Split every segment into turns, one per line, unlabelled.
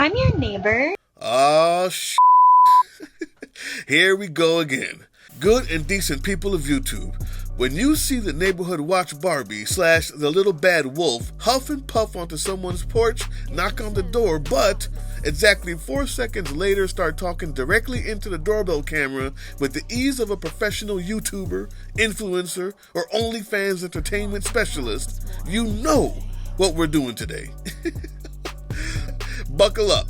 I'm your neighbor.
Oh, Here we go again. Good and decent people of YouTube. When you see the neighborhood watch Barbie / the little bad wolf huff and puff onto someone's porch, knock on the door, but exactly 4 seconds later start talking directly into the doorbell camera with the ease of a professional YouTuber, influencer, or OnlyFans entertainment specialist, you know what we're doing today. Buckle up,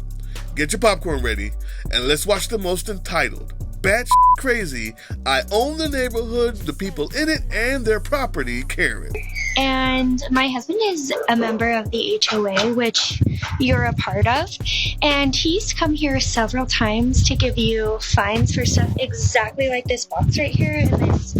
get your popcorn ready, and let's watch the most entitled, batshit crazy, I own the neighborhood, the people in it, and their property, Karen.
And my husband is a member of the HOA, which you're a part of. And he's come here several times to give you fines for stuff exactly like this box right here and this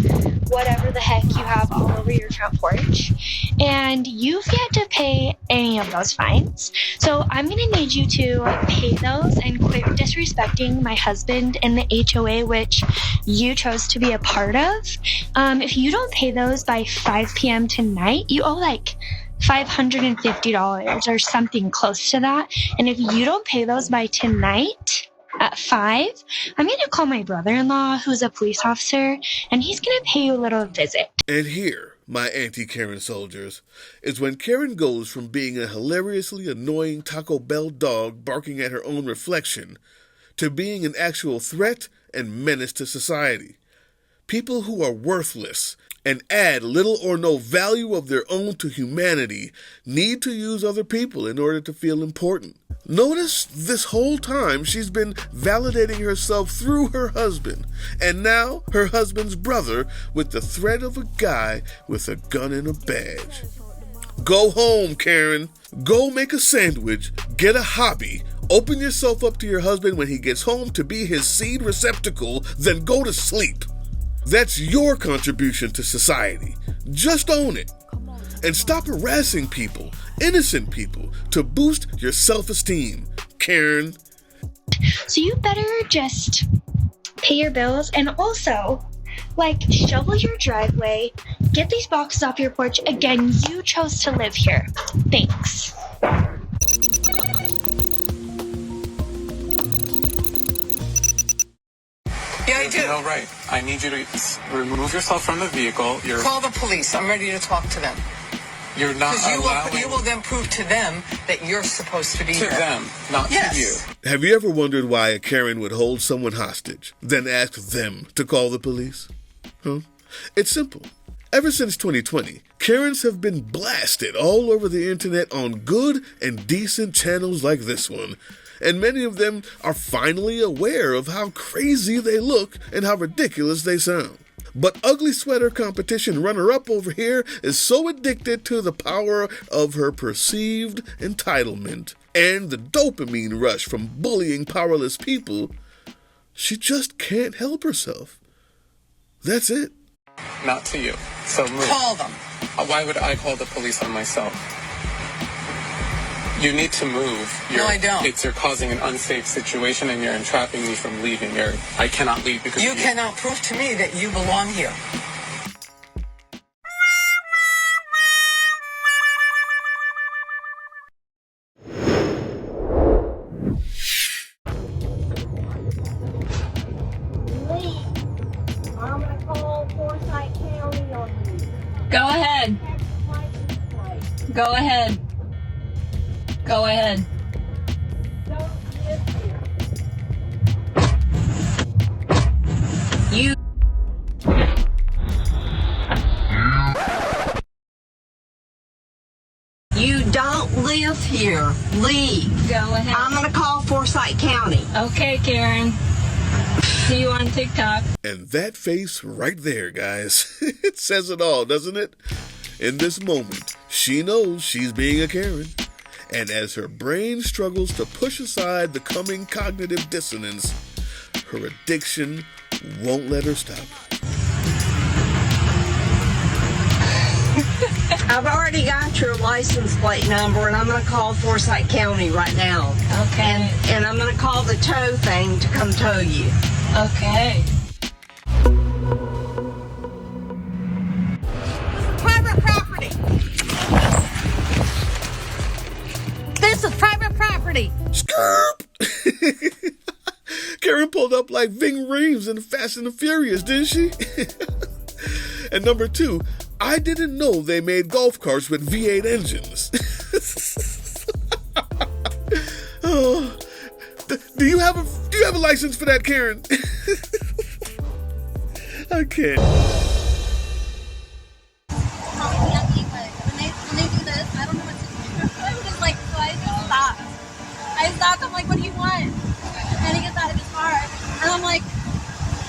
whatever the heck you have all over your front porch. And you've yet to pay any of those fines. So I'm going to need you to pay those and quit disrespecting my husband and the HOA, which you chose to be a part of. If you don't pay those by 5 p.m. tonight, you owe like $550 or something close to that. And if you don't pay those by tonight at 5, I'm going to call my brother-in-law, who's a police officer, and he's going to pay you a little visit.
And here, my anti-Karen soldiers, is when Karen goes from being a hilariously annoying Taco Bell dog barking at her own reflection to being an actual threat and menace to society. People who are worthless and add little or no value of their own to humanity need to use other people in order to feel important. Notice this whole time she's been validating herself through her husband, and now her husband's brother with the threat of a guy with a gun and a badge. Go home, Karen. Go make a sandwich, get a hobby, open yourself up to your husband when he gets home to be his seed receptacle, then go to sleep. That's your contribution to society. Just own it. And stop harassing people, innocent people, to boost your self-esteem, Karen.
So you better just pay your bills and also, shovel your driveway, get these boxes off your porch. Again, you chose to live here. Thanks.
Yeah, I do.
No, right. I need you to remove yourself from the vehicle.
Call the police. I'm ready to talk to them.
You're not
Because you will then prove to them that you're supposed to be
to
here.
them, not
Yes.
to you.
Have you ever wondered why a Karen would hold someone hostage, then ask them to call the police? It's simple. Ever since 2020, Karens have been blasted all over the internet on good and decent channels like this one. And many of them are finally aware of how crazy they look and how ridiculous they sound. But ugly sweater competition runner-up over here is so addicted to the power of her perceived entitlement and the dopamine rush from bullying powerless people, she just can't help herself. That's it.
Not to you. So move.
Call them.
Why would I call the police on myself? You need to move.
No, I don't.
You're causing an unsafe situation and you're entrapping me from leaving. I cannot leave because
You cannot prove to me that you belong here.
I'm going to call Forsyth County on you.
Go ahead. Go ahead. Go ahead.
Don't live here.
You.
You don't live here. Leave.
Go ahead.
I'm going to call Forsyth County.
Okay, Karen. See you on TikTok.
And that face right there, guys, it says it all, doesn't it? In this moment, she knows she's being a Karen. And as her brain struggles to push aside the coming cognitive dissonance, her addiction won't let her stop.
I've already got your license plate number, and I'm going to call Forsyth County right now.
Okay.
And I'm going to call the tow thing to come tow you.
Okay.
Private property. This is private property. property.
Skirp! Karen pulled up like Ving Rhames in Fast and the Furious, didn't she? And number 2, I didn't know they made golf carts with V8 engines. Oh, do you have a license for that, Karen? I can't.
When they do this, I don't know what to do. I'm just like, so I just stopped. I stopped. I'm like, what do you want? And he gets out of his car, and I'm like,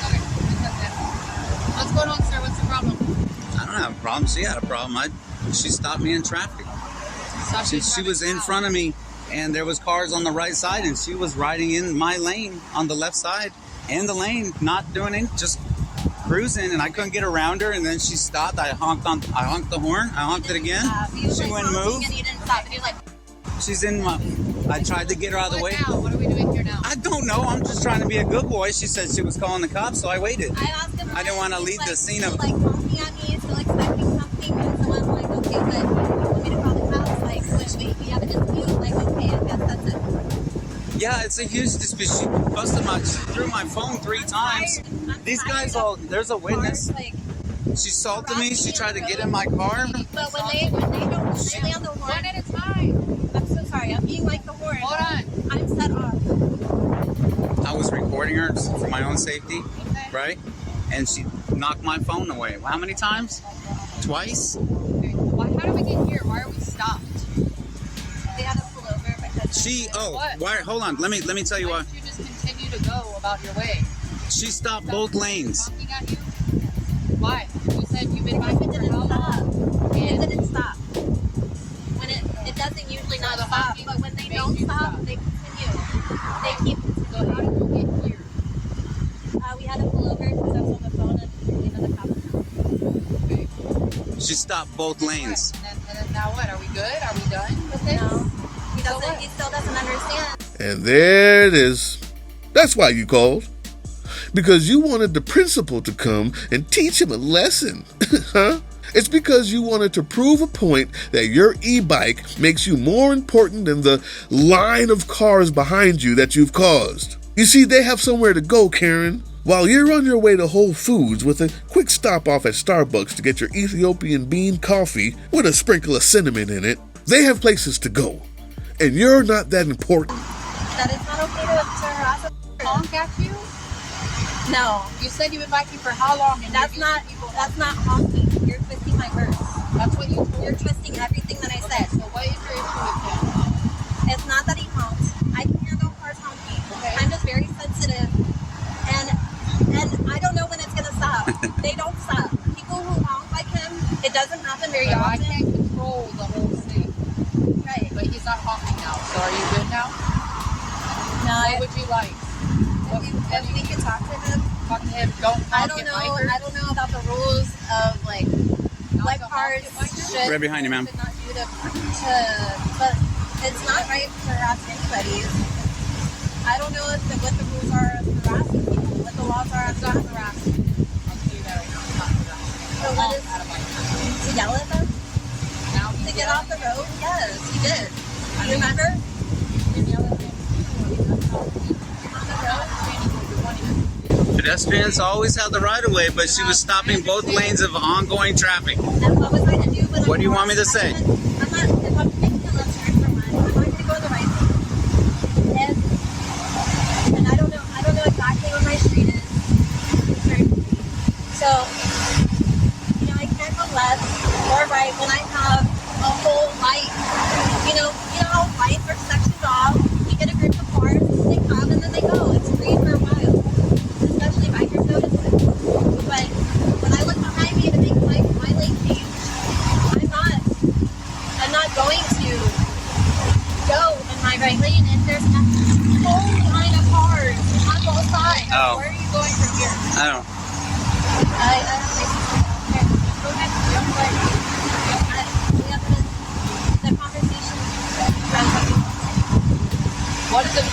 Okay, what's going on, sir? What's the problem?
I don't have a problem. She had a problem. She stopped me in traffic. She was in front of me, and there was cars on the right side, and she was riding in my lane on the left side, in the lane, not doing it, just cruising, and I couldn't get around her. And then she stopped. I honked the horn. I honked it again. She wouldn't move.
and he didn't stop. And he was like,
She's in my. I tried to get her out of the way.
Now? What are we doing here now?
I don't know. I'm just trying to be a good boy. She said she was calling the cops, so I waited.
I asked him.
I didn't want to
he's
leave
like,
the scene
he's
of.
like honking at me, still expecting something, and so I'm like, okay, but you want me to call the cops? Like, we have a dispute. Like, okay, I guess that's it.
Yeah, it's a huge dispute. She threw my phone 3 times. These guys there's a witness.
Like,
She assaulted me. She tried to get in my car.
but when they lay on the horn,
One at a time.
I'm so sorry. I'm being like the horn.
Hold on.
I'm set off.
I was recording her for my own safety, right? And she knocked my phone away. How many times? Twice?
Okay. How did we get here? Why are we stopped?
They had to pull over because
Why? Hold on. Let me tell you
Why
why.
didn't you just continue to go about your way?
She stopped both lanes.
Honking at you? Why? You said you've been
it
honking for
didn't
how
stop.
long?
It didn't stop. When it doesn't usually not
the
stop,
honking
but when they
made
don't
you
stop,
stop.
they continue. They keep.
So how did you get here?
We had to pull over because I was on the phone and the cop.
Okay.
She stopped both lanes.
And then now what? Are we good? Are we done with this?
No, he
So
doesn't.
what?
He still doesn't understand.
And there it is. That's why you called. Because you wanted the principal to come and teach him a lesson. Huh? It's because you wanted to prove a point that your e-bike makes you more important than the line of cars behind you that you've caused. You see, they have somewhere to go, Karen. While you're on your way to Whole Foods with a quick stop off at Starbucks to get your Ethiopian bean coffee with a sprinkle of cinnamon in it, they have places to go. And you're not that important.
That it's not okay to harass a
Honk at you?
No,
You said you've been biking for how long? And
that's
you're
not.
using people
That's not honking. You're twisting my words.
That's what you told
You're
me.
twisting everything that I
Okay,
said.
so what is your issue with him?
It's not that he honks. I can handle cars honking.
Okay.
I'm just very sensitive, and I don't know when it's gonna stop. They don't stop. People who honk like him, it doesn't happen very
But I
often.
can't control the whole thing.
Right.
But he's not honking now. So are you good now?
No,
What would you like?
if we could talk to him.
Talk to him. Don't honk
I don't
at
know.
bikers.
I don't know about the rules of like
Not
what
to honk
cars
at bikers?
should
Right behind you, ma'am.
should not do but it's not right to harass anybody. I don't know what the rules are of harassing people, what the laws are of
It's not
not
harassing. I'll tell you that right now. It's not harassing.
So what
Honk
is-
at a biker.
to yell at them
Now
to
he's
get off the
yelling
road. Yes, he did.
I
You
mean-
remember?
and yell at him. That's how he-
On the road.
You're wanting to-
Pedestrians always have the right of way, but she was stopping both lanes of ongoing traffic.
And what was I to do?
What do you want me to say?
I'm not. If I'm taking a left turn from mine, I'm not going to go the right way. And I don't know. I don't know exactly where my street is. So, I can't go left or right when I have a whole light. You know how lights are sectioned off. You get a group of cars, they come and then they go. It's free for a while. Especially bikers notice it. But when I look behind me to make my lane change, I'm not going to go in my right lane if there's a whole line of cars on both sides.
Oh.
Where are you going from here?
I don't.
I don't think
Okay, just go ahead. You don't play.
the conversation.
What is it?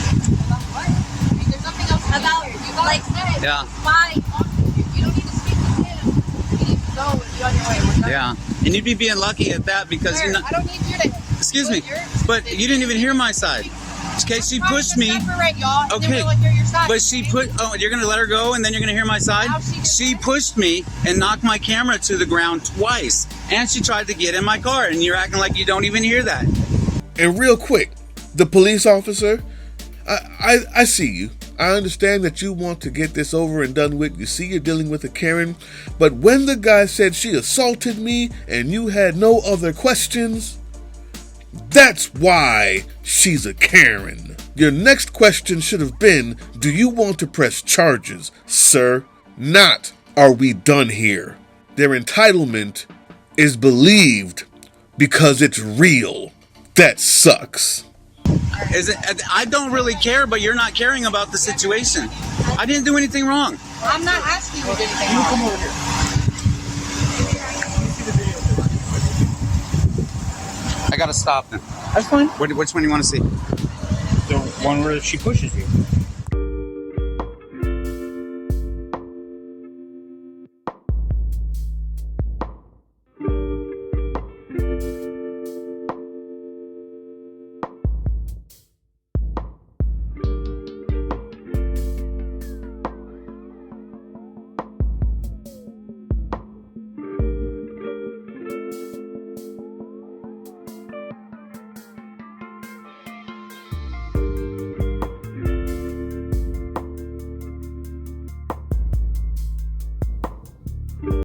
About what? I mean, there's nothing else to be
About,
here. You gotta
like,
say.
Yeah.
Why?
You don't need to speak with him. You need to go and be on your way. We're done.
Yeah. And you'd be being lucky at that because
Sir,
you're not.
I don't need you to.
Excuse
put
me,
your
but you didn't even hear my side. Okay, she pushed me. Okay, but she put. Oh, you're gonna let her go, and then you're gonna hear my side. She pushed me and knocked my camera to the ground twice, and she tried to get in my car, and you're acting like you don't even hear that.
And real quick, the police officer, I see you. I understand that you want to get this over and done with. You see you're dealing with a Karen. But when the guy said she assaulted me and you had no other questions, that's why she's a Karen. Your next question should have been, do you want to press charges, sir? Not, are we done here? Their entitlement is believed because it's real. That sucks.
I don't really care, but you're not caring about the situation. I didn't do anything wrong.
I'm not asking you to do anything wrong.
Come over here.
I gotta stop then.
That's fine.
Which one do you want to see?
The one where she pushes you.